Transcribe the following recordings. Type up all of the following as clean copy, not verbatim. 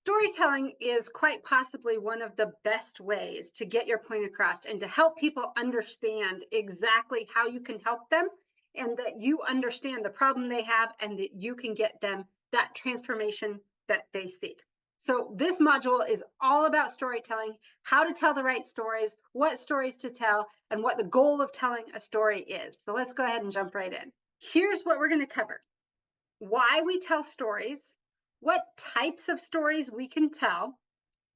Storytelling is quite possibly one of the best ways to get your point across and to help people understand exactly how you can help them and that you understand the problem they have and that you can get them that transformation that they seek. So this module is all about storytelling, how to tell the right stories, what stories to tell, and what the goal of telling a story is. So let's go ahead and jump right in. Here's what we're going to cover: why we tell stories, what types of stories we can tell,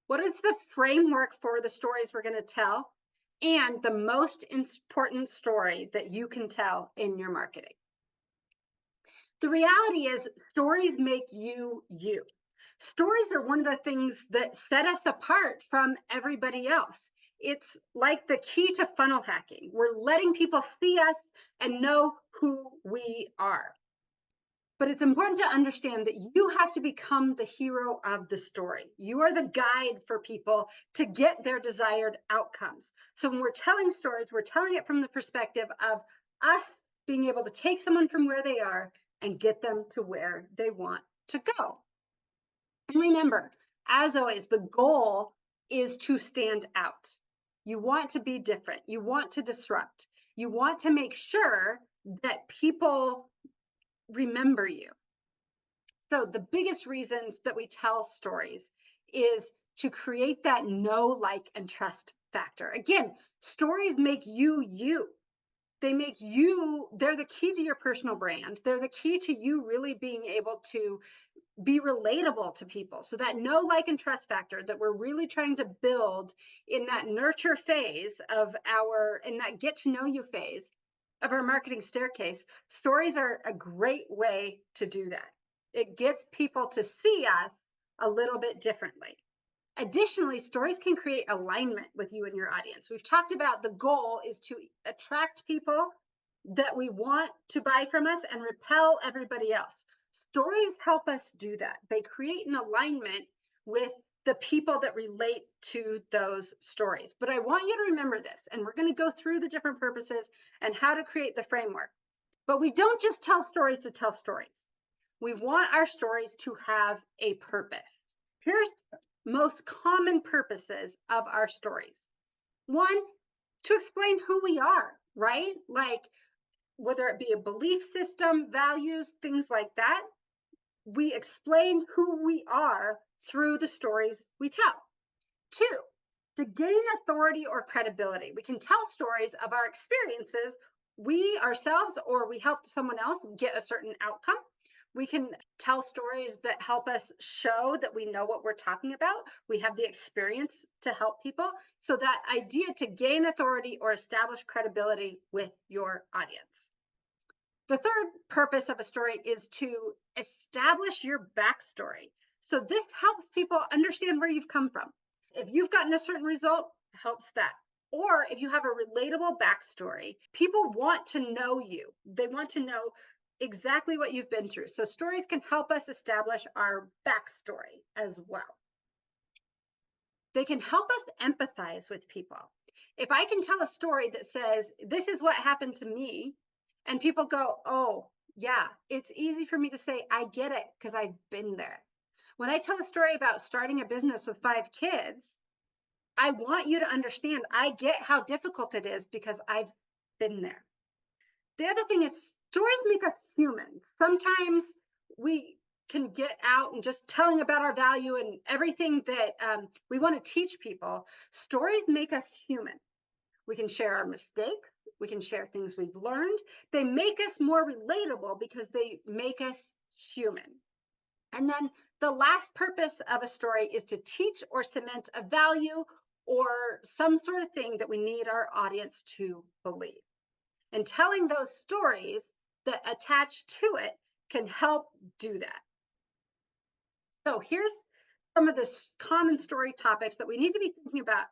what is the framework for the stories we're going to tell, and the most important story that you can tell in your marketing. The reality is, stories make you you. Stories are one of the things that set us apart from everybody else. It's like the key to funnel hacking. We're letting people see us and know who we are. But it's important to understand that you have to become the hero of the story. You are the guide for people to get their desired outcomes. So when we're telling stories, we're telling it from the perspective of us being able to take someone from where they are and get them to where they want to go. And remember, as always, the goal is to stand out. You want to be different. You want to disrupt. You want to make sure that people remember you. So the biggest reasons that we tell stories is to create that know, like, and trust factor. Again, stories make you you. They make you, they're the key to your personal brand. They're the key to you really being able to be relatable to people. So that know, like, and trust factor that we're really trying to build in that nurture phase of in that get to know you phase of our marketing staircase, stories are a great way to do that. It gets people to see us a little bit differently. Additionally, stories can create alignment with you and your audience. We've talked about the goal is to attract people that we want to buy from us and repel everybody else. Stories help us do that. They create an alignment with the people that relate to those stories. But I want you to remember this, and we're going to go through the different purposes and how to create the framework. But we don't just tell stories to tell stories. We want our stories to have a purpose. Here's most common purposes of our stories. One, to explain who we are, right? Like whether it be a belief system, values, things like that. We explain who we are through the stories we tell. Two, to gain authority or credibility. We can tell stories of our experiences, we ourselves or we helped someone else get a certain outcome. We can tell stories that help us show that we know what we're talking about. We have the experience to help people. So that idea to gain authority or establish credibility with your audience. The third purpose of a story is to establish your backstory. So this helps people understand where you've come from. If you've gotten a certain result, helps that. Or if you have a relatable backstory, people want to know you. They want to know exactly what you've been through. So stories can help us establish our backstory as well. They can help us empathize with people. If I can tell a story that says, this is what happened to me, and people go, oh, yeah, it's easy for me to say, I get it, because I've been there. When I tell a story about starting a business with 5 kids, I want you to understand, I get how difficult it is because I've been there. The other thing is stories make us human. Sometimes we can get out and just telling about our value and everything that we want to teach people. Stories make us human. We can share our mistakes. We can share things we've learned. They make us more relatable because they make us human. And then the last purpose of a story is to teach or cement a value or some sort of thing that we need our audience to believe. And telling those stories that attach to it can help do that. So here's some of the common story topics that we need to be thinking about,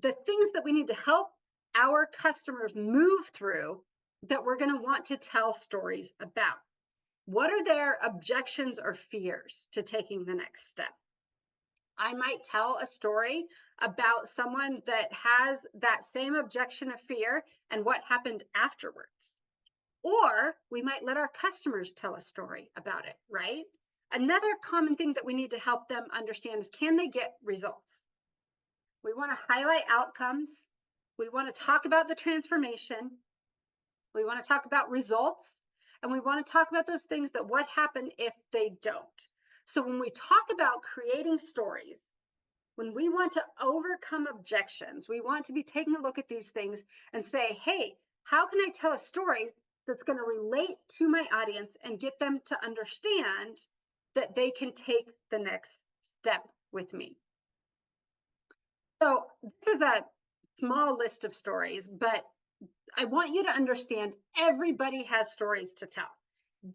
the things that we need to help our customers move through that we're going to want to tell stories about. What are their objections or fears to taking the next step? I might tell a story about someone that has that same objection or fear and what happened afterwards. Or we might let our customers tell a story about it, right? Another common thing that we need to help them understand is, can they get results? We want to highlight outcomes. We want to talk about the transformation. We want to talk about results. And we want to talk about those things that what happen if they don't. So when we talk about creating stories, when we want to overcome objections, we want to be taking a look at these things and say, hey, how can I tell a story that's going to relate to my audience and get them to understand that they can take the next step with me? So this is a small list of stories, but I want you to understand everybody has stories to tell.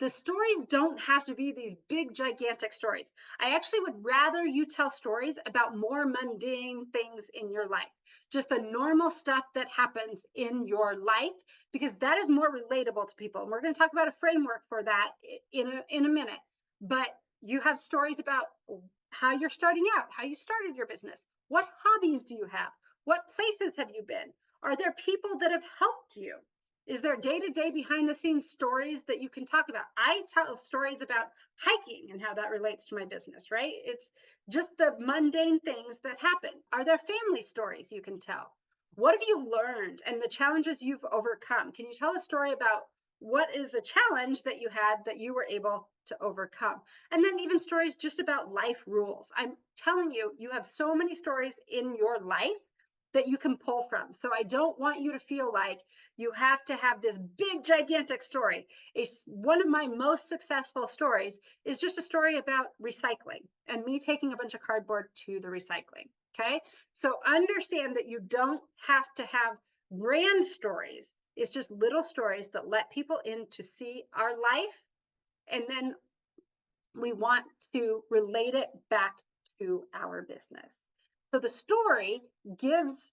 The stories don't have to be these big, gigantic stories. I actually would rather you tell stories about more mundane things in your life, just the normal stuff that happens in your life, because that is more relatable to people. And we're going to talk about a framework for that in a minute. But you have stories about how you're starting out, how you started your business. What hobbies do you have? What places have you been? Are there people that have helped you? Is there day-to-day behind-the-scenes stories that you can talk about? I tell stories about hiking and how that relates to my business, right? It's just the mundane things that happen. Are there family stories you can tell? What have you learned and the challenges you've overcome? Can you tell a story about what is a challenge that you had that you were able to overcome? And then even stories just about life rules. I'm telling you, you have so many stories in your life that you can pull from. So I don't want you to feel like you have to have this big, gigantic story. One of my most successful stories is just a story about recycling and me taking a bunch of cardboard to the recycling. Okay. So understand that you don't have to have grand stories. It's just little stories that let people in to see our life. And then we want to relate it back to our business. So the story gives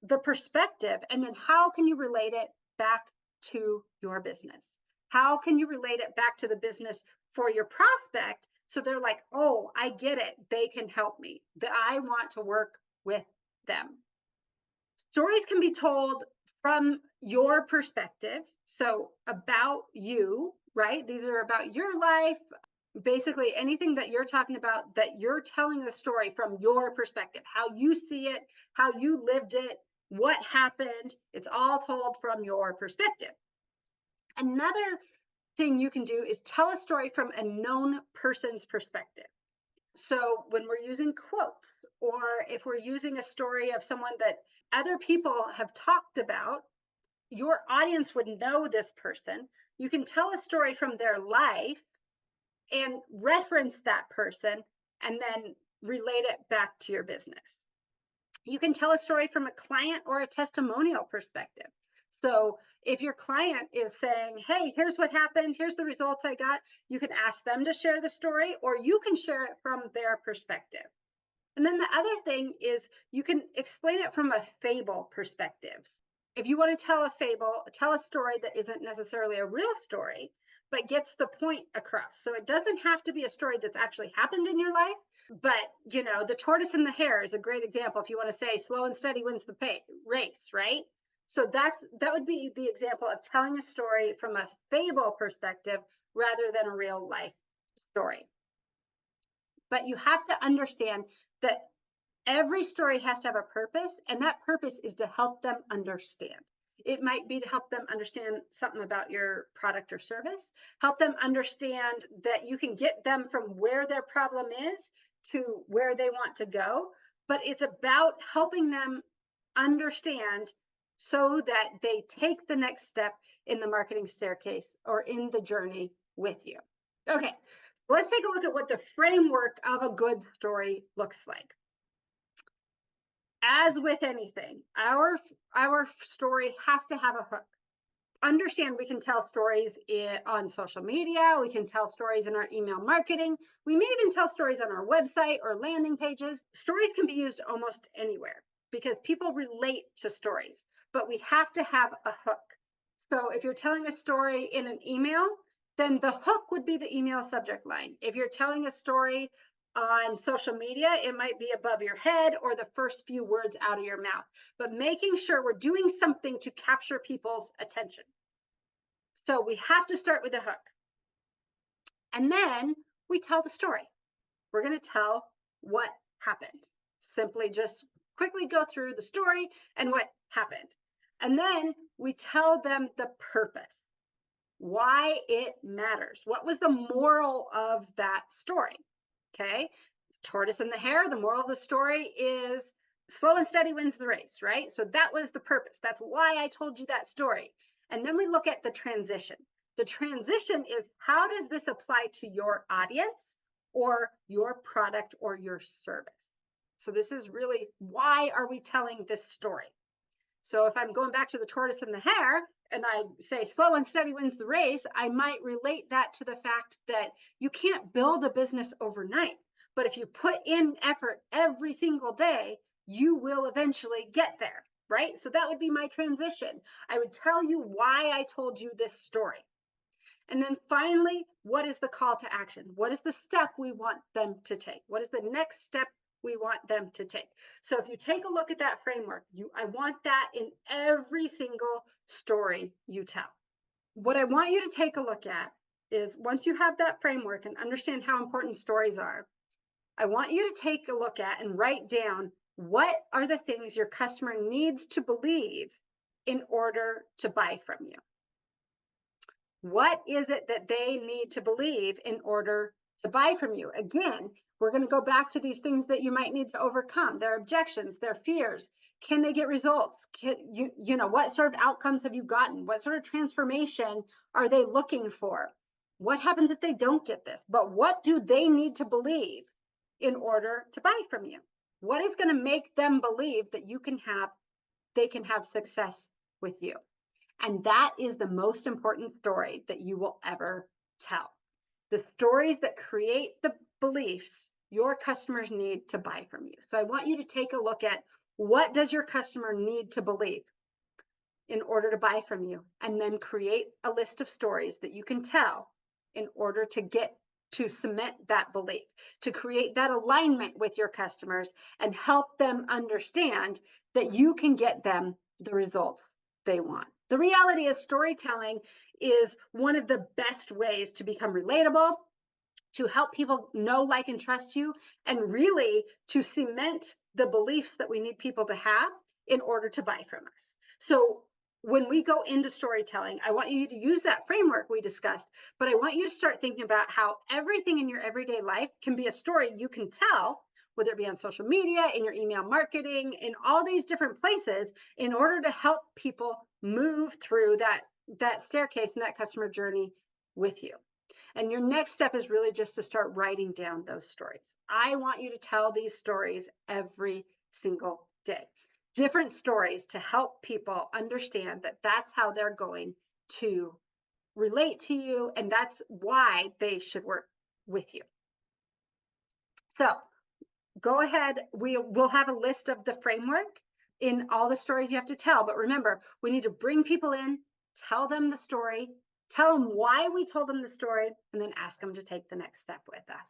the perspective, and then how can you relate it back to your business? How can you relate it back to the business for your prospect so they're like, oh, I get it. They can help me. That I want to work with them. Stories can be told from your perspective. So about you, right? These are about your life. Basically anything that you're talking about, that you're telling a story from your perspective, how you see it, how you lived it, what happened. It's all told from your perspective. Another thing you can do is tell a story from a known person's perspective. So when we're using quotes, or if we're using a story of someone that other people have talked about, your audience would know this person. You can tell a story from their life and reference that person and then relate it back to your business. You can tell a story from a client or a testimonial perspective. So if your client is saying, hey, here's what happened, here's the results I got, you can ask them to share the story, or you can share it from their perspective. And then the other thing is you can explain it from a fable perspective. If you want to tell a fable, tell a story that isn't necessarily a real story, but gets the point across. So it doesn't have to be a story that's actually happened in your life, but the tortoise and the hare is a great example. If you want to say slow and steady wins the race, right? So that would be the example of telling a story from a fable perspective rather than a real life story. But you have to understand that every story has to have a purpose, and that purpose is to help them understand. It might be to help them understand something about your product or service, help them understand that you can get them from where their problem is to where they want to go. But it's about helping them understand so that they take the next step in the marketing staircase or in the journey with you. Okay, let's take a look at what the framework of a good story looks like. As with anything, our story has to have a hook. Understand we can tell stories on social media. We can tell stories in our email marketing. We may even tell stories on our website or landing pages. Stories can be used almost anywhere because people relate to stories, but we have to have a hook. So if you're telling a story in an email, then the hook would be the email subject line. If you're telling a story on social media, it might be above your head or the first few words out of your mouth, but making sure we're doing something to capture people's attention. So we have to start with a hook. And then we tell the story. We're going to tell what happened. Simply just quickly go through the story and what happened. And then we tell them the purpose, why it matters. What was the moral of that story? Okay. Tortoise and the hare, the moral of the story is slow and steady wins the race, right? So that was the purpose. That's why I told you that story. And then we look at the transition. The transition is, how does this apply to your audience or your product or your service? So this is really, why are we telling this story? So if I'm going back to the tortoise and the hare and I say slow and steady wins the race, I might relate that to the fact that you can't build a business overnight. But if you put in effort every single day, you will eventually get there, right? So that would be my transition. I would tell you why I told you this story. And then finally, what is the call to action? What is the step we want them to take? What is the next step we want them to take? So if you take a look at that framework, I want that in every single story you tell. What I want you to take a look at is, once you have that framework and understand how important stories are, I want you to take a look at and write down, what are the things your customer needs to believe in order to buy from you? What is it that they need to believe in order to buy from you? Again, we're going to go back to these things that you might need to overcome, their objections, their fears. Can they get results? Can what sort of outcomes have you gotten? What sort of transformation are they looking for? What happens if they don't get this? But what do they need to believe in order to buy from you? What is going to make them believe that they can have success with you? And that is the most important story that you will ever tell. The stories that create the beliefs your customers need to buy from you. So I want you to take a look at, what does your customer need to believe in order to buy from you? And then create a list of stories that you can tell in order to cement that belief, to create that alignment with your customers and help them understand that you can get them the results they want. The reality is, storytelling is one of the best ways to become relatable, to help people know, like, and trust you, and really to cement the beliefs that we need people to have in order to buy from us. So when we go into storytelling, I want you to use that framework we discussed, but I want you to start thinking about how everything in your everyday life can be a story you can tell, whether it be on social media, in your email marketing, in all these different places, in order to help people move through that staircase and that customer journey with you. And your next step is really just to start writing down those stories. I want you to tell these stories every single day. Different stories to help people understand that that's how they're going to relate to you, and that's why they should work with you. So go ahead. We'll have a list of the framework in all the stories you have to tell. But remember, we need to bring people in, tell them the story, tell them why we told them the story, and then ask them to take the next step with us.